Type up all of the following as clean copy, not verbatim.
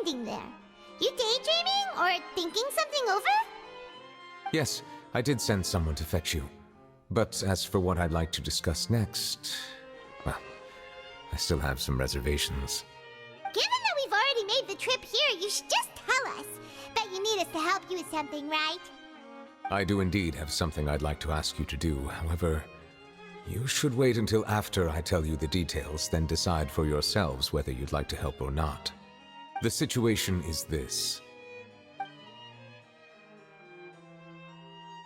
standing there? You daydreaming or thinking something over? Yes, I did send someone to fetch you. But as for what I'd like to discuss next, well, I still have some reservations. Given that we've already made the trip here, you should just tell us. Bet you need us to help you with something, right? I do indeed have something I'd like to ask you to do. However, you should wait until after I tell you the details, then decide for yourselves whether you'd like to help or not. The situation is this.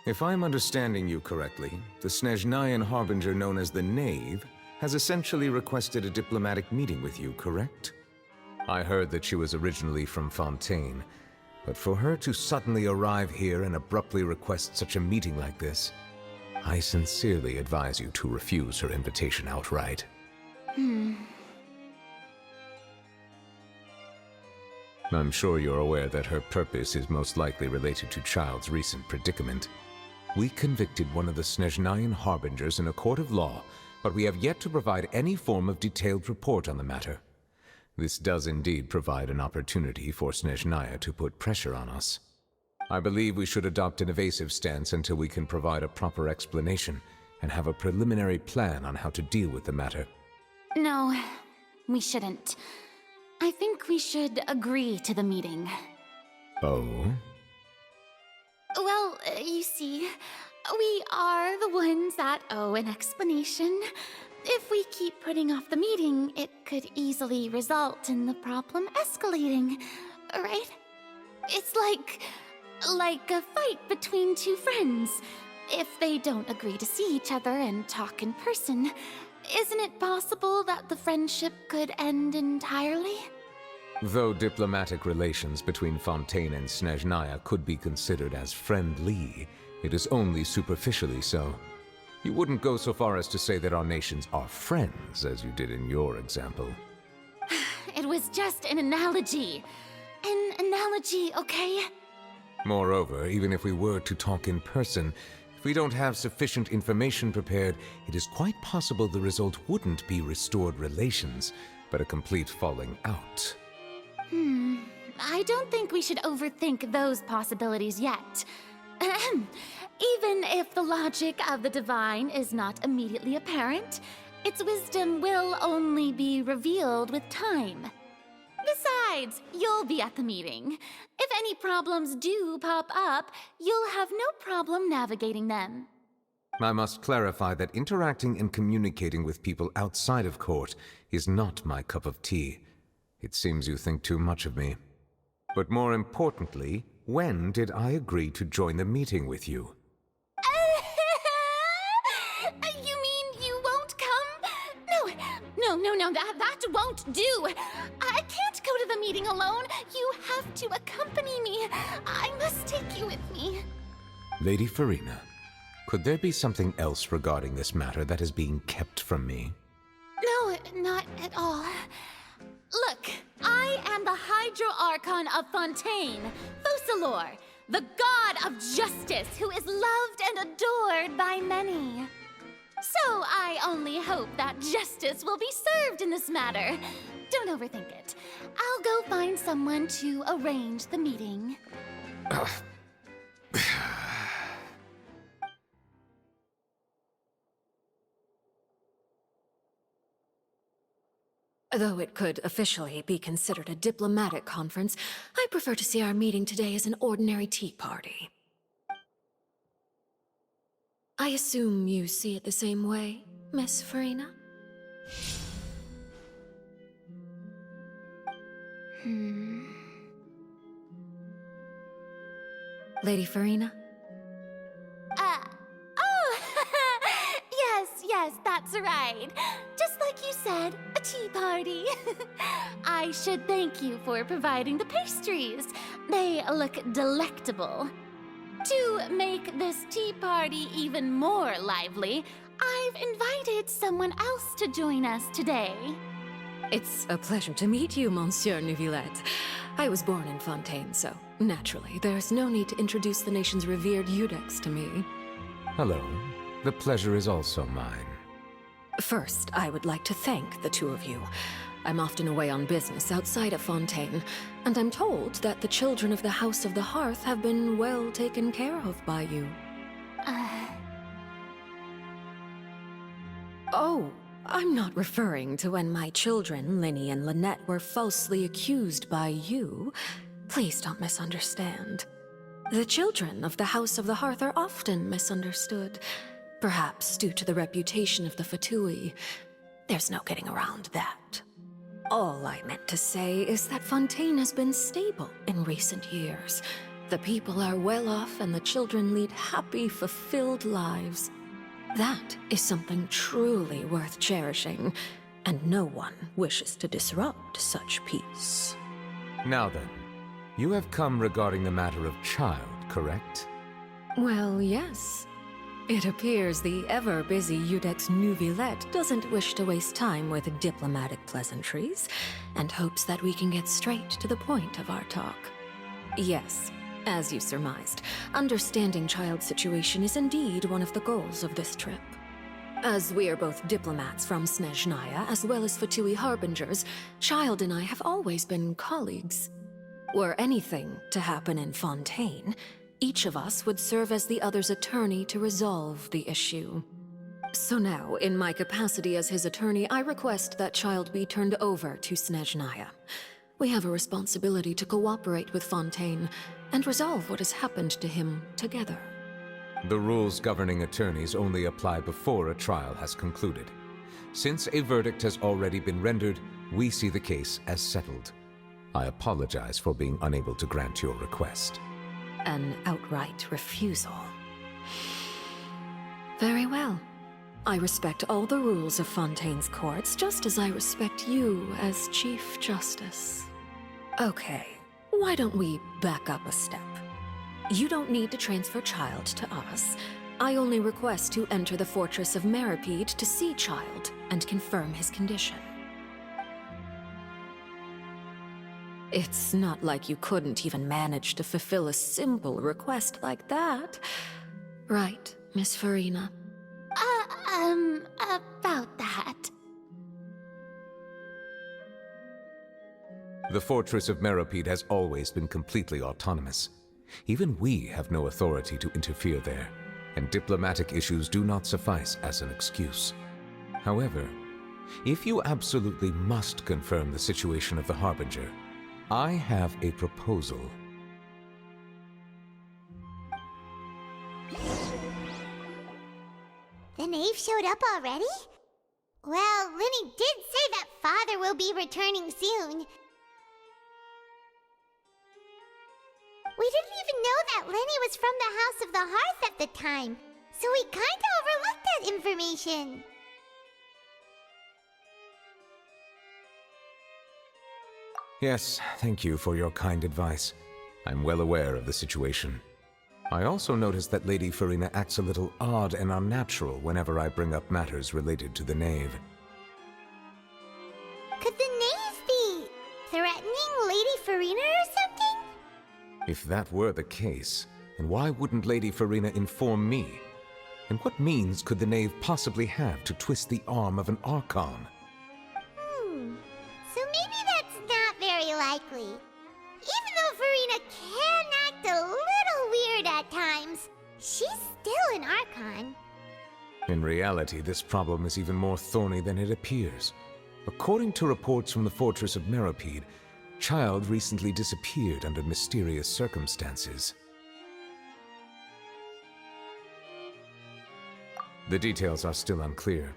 If I'm understanding you correctly, the Snezhnayan harbinger known as the KNAVE has essentially requested a diplomatic meeting with you, correct? I heard that she was originally from Fontaine, but for her to suddenly arrive here and abruptly request such a meeting like this, I sincerely advise you to refuse her invitation outright. I'm sure you're aware that her purpose is most likely related to Child's recent predicament. We convicted one of the Snezhnayan harbingers in a court of law, but we have yet to provide any form of detailed report on the matter. This does indeed provide an opportunity for Snezhnaya to put pressure on us. I believe we should adopt an evasive stance until we can provide a proper explanation and have a preliminary plan on how to deal with the matter. No, we shouldn't. I think we should agree to the meeting. Oh? Well, you see, we are the ones that owe an explanation. If we keep putting off the meeting, it could easily result in the problem escalating, right? It's like a fight between two friends. If they don't agree to see each other and talk in person, isn't it possible that the friendship could end entirely? Though diplomatic relations between Fontaine and Snezhnaya could be considered as friendly, it is only superficially so. You wouldn't go so far as to say that our nations are friends, as you did in your example. It was just an analogy. An analogy, okay? Moreover, even if we were to talk in person, if we don't have sufficient information prepared, it is quite possible the result wouldn't be restored relations, but a complete falling out. I don't think we should overthink those possibilities yet. Even if the logic of the divine is not immediately apparent, its wisdom will only be revealed with time. Besides, you'll be at the meeting. If any problems do pop up, you'll have no problem navigating them. I must clarify that interacting and communicating with people outside of court is not my cup of tea. It seems you think too much of me. But more importantly, when did I agree to join the meeting with you? You mean you won't come? No, that won't do. I can't go to the meeting alone. You have to accompany me. I must take you with me. Lady Furina, could there be something else regarding this matter that is being kept from me? No, not at all. Look, I am the Hydro-Archon of Fontaine, Focalor, the god of justice who is loved and adored by many. So I only hope that justice will be served in this matter. Don't overthink it. I'll go find someone to arrange the meeting. Though it could officially be considered a diplomatic conference, I prefer to see our meeting today as an ordinary tea party. I assume you see it the same way, Miss Furina? Lady Furina? Yes, that's right. Just like you said, a tea party. I should thank you for providing the pastries. They look delectable. To make this tea party even more lively, I've invited someone else to join us today. It's a pleasure to meet you, Monsieur NEUVILETTE. I was born in Fontaine, so naturally, there's no need to introduce the nation's revered Eudex to me. Hello. The pleasure is also mine. First, I would like to thank the two of you. I'm often away on business outside of Fontaine, and I'm told that the children of the House of the Hearth have been well taken care of by you. Oh, I'm not referring to when my children, Linny and Lynette, were falsely accused by you. Please don't misunderstand. The children of the House of the Hearth are often misunderstood, perhaps due to the reputation of the Fatui. There's no getting around that. All I meant to say is that Fontaine has been stable in recent years. The people are well off and the children lead happy, fulfilled lives. That is something truly worth cherishing, and no one wishes to disrupt such peace. Now then, you have come regarding the matter of child, correct? Well, yes. It appears the ever-busy Iudex NEUVILETTE doesn't wish to waste time with diplomatic pleasantries, and hopes that we can get straight to the point of our talk. Yes, as you surmised, understanding Child's situation is indeed one of the goals of this trip. As we are both diplomats from Snezhnaya as well as Fatui harbingers, Child and I have always been colleagues. Were anything to happen in Fontaine, each of us would serve as the other's attorney to resolve the issue. So now, in my capacity as his attorney, I request that Child be turned over to Snezhnaya. We have a responsibility to cooperate with Fontaine and resolve what has happened to him together. The rules governing attorneys only apply before a trial has concluded. Since a verdict has already been rendered, we see the case as settled. I apologize for being unable to grant your request. An outright refusal. Very well. I respect all the rules of Fontaine's courts, just as I respect you as Chief Justice. Okay, why don't we back up a step? You don't need to transfer Child to us. I only request to enter the fortress of Meripede to see Child and confirm his condition. It's not like you couldn't even manage to fulfill a simple request like that. Right, Miss Farina? About that. The fortress of Meripede has always been completely autonomous. Even we have no authority to interfere there, and diplomatic issues do not suffice as an excuse. However, if you absolutely must confirm the situation of the Harbinger, I have a proposal. The knave showed up already? Well, Linny did say that Father will be returning soon. We didn't even know that Lenny was from the House of the Hearth at the time, so we kinda overlooked that information. Yes, thank you for your kind advice. I'm well aware of the situation. I also noticed that Lady Farina acts a little odd and unnatural whenever I bring up matters related to the knave. Could the knave be threatening Lady Farina or something? If that were the case, then why wouldn't Lady Farina inform me? And what means could the knave possibly have to twist the arm of an Archon? So maybe that's not very likely. Even though Farina can act a little weird at times, she's still an Archon. In reality, this problem is even more thorny than it appears. According to reports from the fortress of Meripede, Child recently disappeared under mysterious circumstances. The details are still unclear.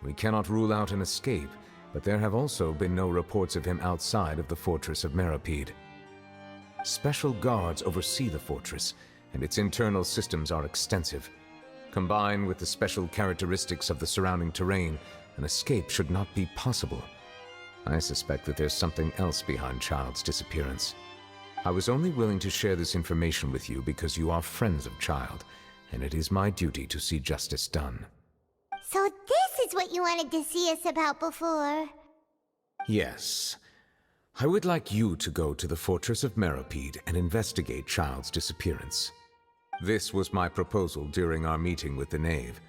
We cannot rule out an escape, but there have also been no reports of him outside of the fortress of Meripede. Special guards oversee the fortress, and its internal systems are extensive. Combined with the special characteristics of the surrounding terrain, an escape should not be possible. I suspect that there's something else behind Child's disappearance. I was only willing to share this information with you because you are friends of Child, and it is my duty to see justice done. So this is what you wanted to see us about before. Yes. I would like you to go to the fortress of Meripede and investigate Child's disappearance. This was my proposal during our meeting with the knave.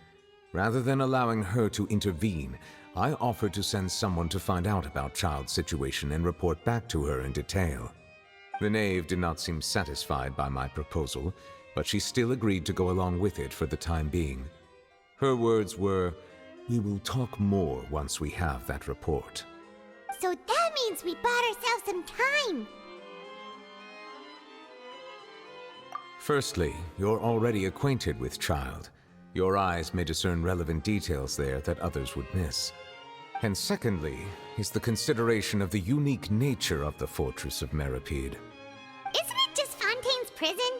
Rather than allowing her to intervene, I offered to send someone to find out about Child's situation and report back to her in detail. The knave did not seem satisfied by my proposal, but she still agreed to go along with it for the time being. Her words were, "We will talk more once we have that report." So that means we bought ourselves some time. Firstly, you're already acquainted with Child. Your eyes may discern relevant details there that others would miss. And secondly, is the consideration of the unique nature of the Fortress of Meripede. Isn't it just Fontaine's prison?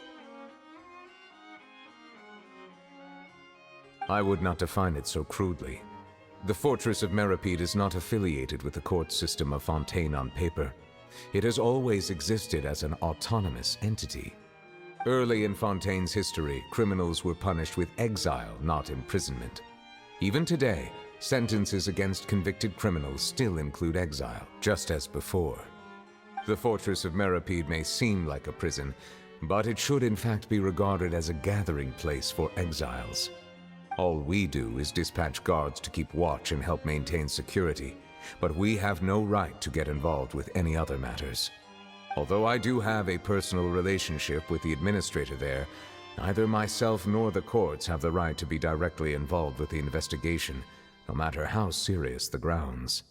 I would not define it so crudely. The Fortress of Meripede is not affiliated with the court system of Fontaine on paper. It has always existed as an autonomous entity. Early in Fontaine's history, criminals were punished with exile, not imprisonment. Even today, sentences against convicted criminals still include exile, just as before. The Fortress of Meripede may seem like a prison, but it should in fact be regarded as a gathering place for exiles. All we do is dispatch guards to keep watch and help maintain security, but we have no right to get involved with any other matters. Although I do have a personal relationship with the administrator there, neither myself nor the courts have the right to be directly involved with the investigation, no matter how serious the grounds.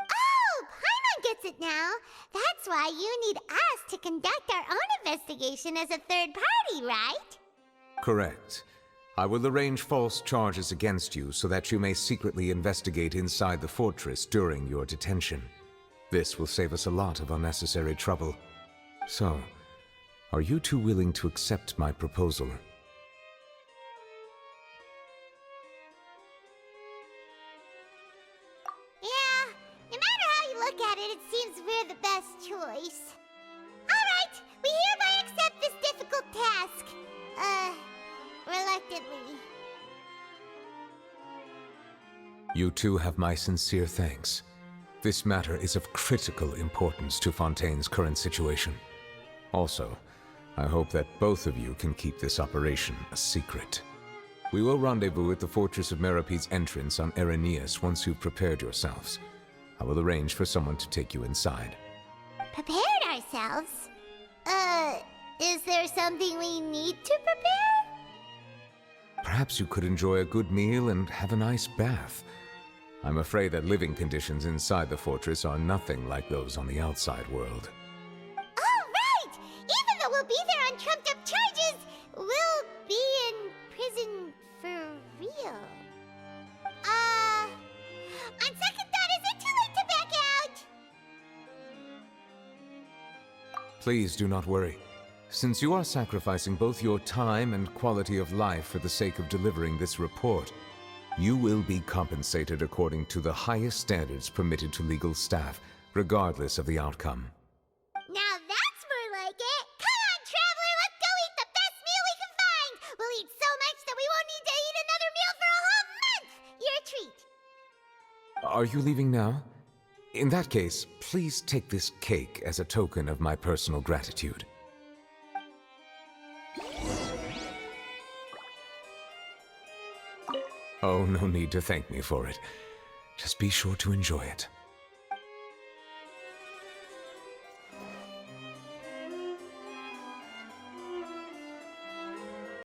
Oh, Paimon gets it now. That's why you need us to conduct our own investigation as a third party, right? Correct. I will arrange false charges against you so that you may secretly investigate inside the fortress during your detention. This will save us a lot of unnecessary trouble. So, are you two willing to accept my proposal? Yeah, no matter how you look at it, it seems we're the best choice. Alright, we hereby accept this difficult task. Reluctantly. You two have my sincere thanks. This matter is of critical importance to Fontaine's current situation. Also, I hope that both of you can keep this operation a secret. We will rendezvous at the Fortress of Meripede's entrance on Erinius once you've prepared yourselves. I will arrange for someone to take you inside. Prepared ourselves? Is there something we need to prepare? Perhaps you could enjoy a good meal and have a nice bath. I'm afraid that living conditions inside the fortress are nothing like those on the outside world. Oh, right! Even though we'll be there on trumped-up charges, we'll be in prison for real. On second thought, is it too late to back out? Please do not worry. Since you are sacrificing both your time and quality of life for the sake of delivering this report, you will be compensated according to the highest standards permitted to legal staff, regardless of the outcome. Now that's more like it! Come on, traveler, let's go eat the best meal we can find! We'll eat so much that we won't need to eat another meal for a whole month! You're a treat! Are you leaving now? In that case, please take this cake as a token of my personal gratitude. Oh, no need to thank me for it. Just be sure to enjoy it.